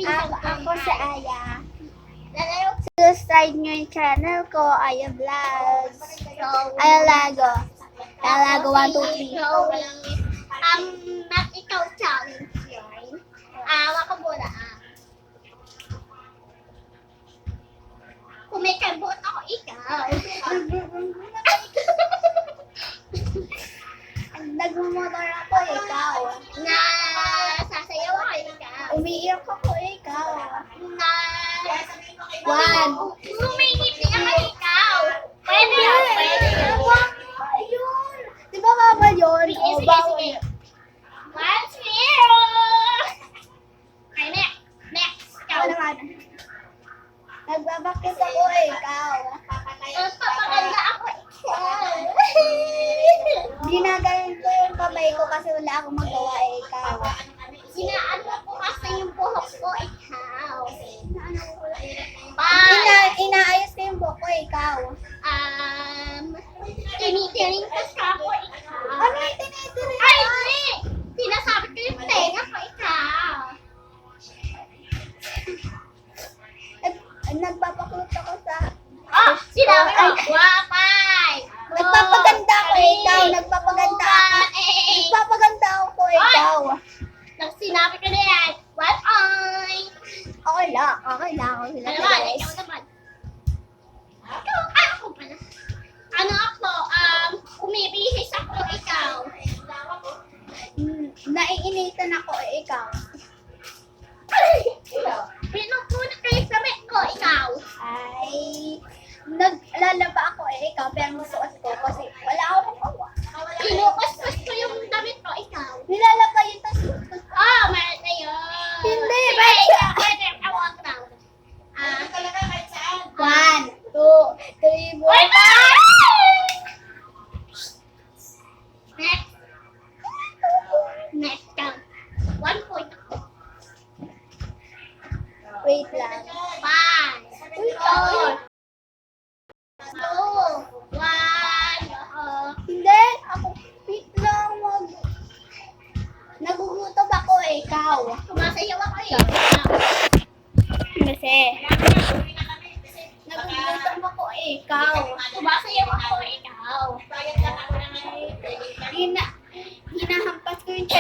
Ako si Aya. Subscribe nyo yung channel ko, Aya Vlogs. Aya Lago. Aya Lago 1, 2, 3. Mat ikaw challenge yun. Waka muna Kung may kabot ako, ikaw. Nagmumotor ako, ikaw. Na sasayaw ako, ikaw. Umiiyak ako, ikaw. Na One. Luminip din ako, ikaw. Pwede yun, pwede yun. Ayun. Di ba kama yun? Sige, O, sige, bawal sige. yun. 1, 0. Ay, next. Ikaw. Ako naman. Nagbabakit ako, ikaw. Papaganda ako, ikaw. Ginagaling ko yung kamay ko kasi wala akong magawa, ikaw. Inaano ko kasi yung buhok ko, ikaw. Inaayos ko yung buhok ko, ikaw. Tinitiring ko sa ako, ikaw. Ano yung tinitirin? Ay, hindi! Sinasabi ko yung tenga ko, ikaw. Nagpapakulot ako sa... Sinabi mo, wapay! Nagpapaganda ako, ikaw. Nagpapaganda ako. Nagpapaganda ako, ikaw. Sinabi ko na yan, one eye! Okay lang. Okay lang. Okay lang. Ano ba? Ikaw naman. Ako pala. Ano ako? Umibihis ako, ikaw. Naiinitan ako, ikaw. Pinupunod ko yung damit ko, ikaw. Ay, naglalaba ako, ikaw. Pero nasuot ko kasi wala akong magawa. Pinukuskus ko yung damit ko, ikaw. Nilalaba yun, tapos Meron na yun. Hindi, Sige, bakit? ikaw, pwede. Awag na. 1, 2, 3, 4, Wait! Next. Next count. 1 point ako. Wait lang. 5, 4, 2, 1. Hindi, ako, wait lang, nagugutom ako, ikaw. Sumasayaw ako eh. Kasi, nagugutom ako, ikaw. Sumasayaw ako, ikaw. Hinahampas ko yung